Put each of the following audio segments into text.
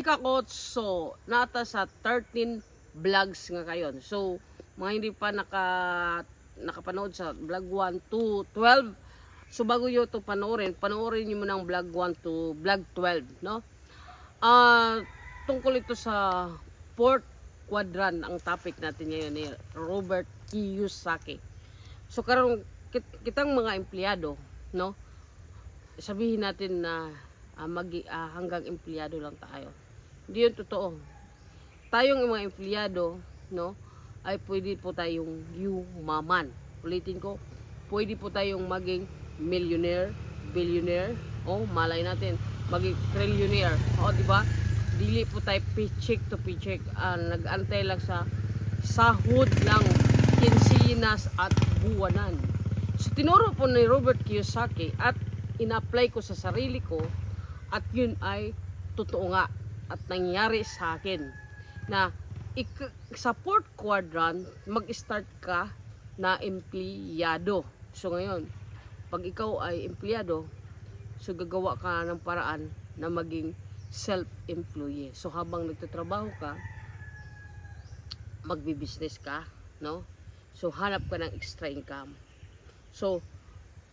Kakotso, nata sa 13 vlogs nga kayon. So, mga hindi pa nakapanood sa vlog 1 to 12. So, bago nyo ito panoorin nyo mo ng vlog 1 to vlog 12, no? Tungkol ito sa fourth quadrant, ang topic natin ngayon ni Robert Kiyosaki. So, karon kitang mga empleyado, no? Sabihin natin na hanggang empleyado lang tayo. Hindi yun totoo. Tayong mga empleyado, no, ay pwede po tayong yumaman. Ulitin ko, pwede po tayong maging millionaire, billionaire, o malay natin, maging trillionaire. O, di ba? Dili po tayo paycheck to paycheck. Nag-antay lang sa sahod lang, kinsinas at buwanan. So, tinuro po ni Robert Kiyosaki at ina-apply ko sa sarili ko at yun ay totoo nga at nangyari sa akin na sa fourth quadrant mag-start ka na empleyado. So ngayon, pag ikaw ay empleyado, so gagawa ka ng paraan na maging self-employee. So habang nagtatrabaho ka, magbi-business ka, no? So hanap ka ng extra income. So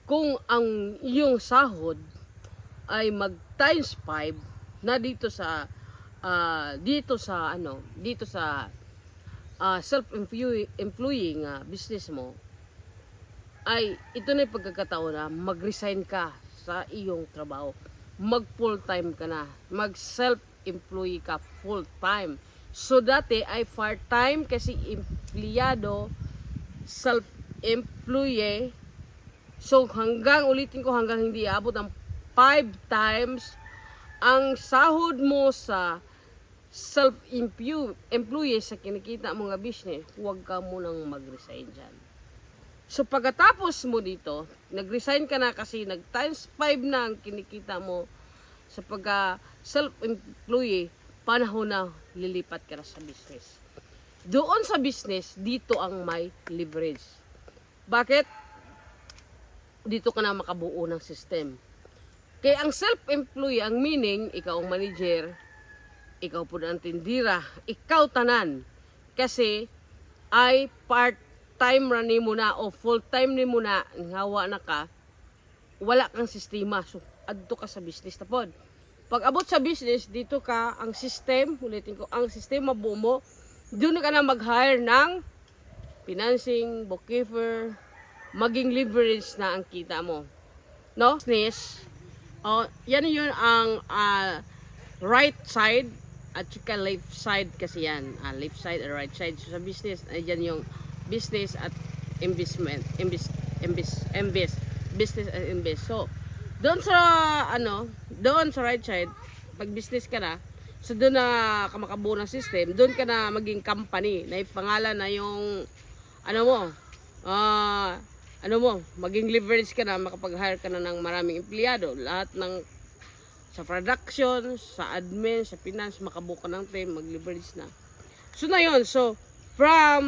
kung ang iyong sahod ay mag times 5 na dito sa self-employing business mo, ay ito na yung pagkakataon na mag-resign ka sa iyong trabaho. Mag full-time ka na. Mag self-employee ka full-time. So dati ay part-time kasi empleyado, self-employee. So ulitin ko, hanggang hindi abot ang 5 times ang sahod mo sa self-employee sa kinikita mo nga business, huwag ka munang mag-resign dyan. So pagkatapos mo dito, nag-resign ka na kasi nag times 5 na ang kinikita mo sa pagka self-employee, panahon na lilipat ka na sa business. Doon sa business, dito ang may leverage. Bakit? Dito ka na makabuo ng system. Kaya ang self-employee, ang meaning, ikaw ang manager, ikaw po ang tindira, ikaw tanan. Kasi ay part-time ra ni mo na o full-time ni mo na, ngawa na ka, wala kang sistema. So, adto ka sa business na pod. Pag abot sa business, dito ka, ang system, ulitin ko, ang sistema buo mo, doon ka na mag-hire ng financing, bookkeeper, maging leverage na ang kita mo. No? Business, yan yun ang right side at saka left side kasi yan. Left side at right side. So, sa business, yan yung business at investment. Business at invest. So, doon sa right side, pag business ka na, so doon na ka makabuo ng system, doon ka na maging company, na ipangalan na yung, maging leverage ka na, makapag-hire ka na ng maraming empleyado. Lahat ng sa production, sa admin, sa finance, makabuo ka ng team, mag-leverage na. So na yun. So, from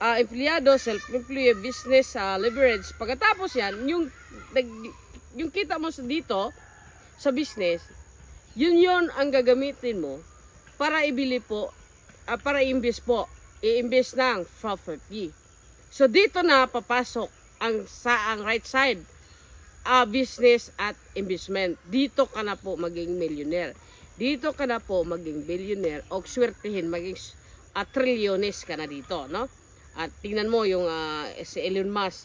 empleyado, self-employed, business, leverage. Pagkatapos yan, yung kita mo dito, sa business, yun ang gagamitin mo para ibili po, para i-invest po. I-invest ng property. So dito na papasok ang right side, business at investment. Dito ka na po maging millionaire. Dito ka na po maging billionaire o swertihin, maging trilyones ka na dito, no? At tingnan mo yung si Elon Musk,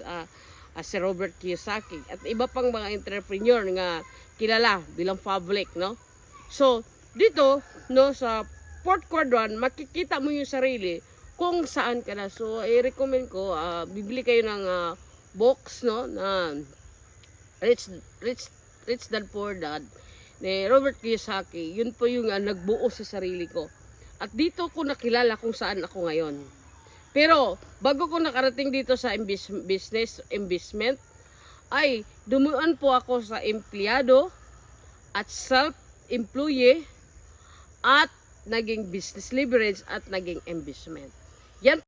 si Robert Kiyosaki at iba pang mga entrepreneur nga kilala bilang public, no? So dito, no, sa fourth quadrant, makikita mo yung sarili kung saan ka na. So, i-recommend ko, bibili kayo ng box, no, na Rich Dad Poor Dad ni Robert Kiyosaki. Yun po yung nagbuo sa sarili ko. At dito ko nakilala kung saan ako ngayon. Pero, bago ko nakarating dito sa business investment, ay dumuan po ako sa empleyado at self-employee at naging business leverage at naging investment. Yan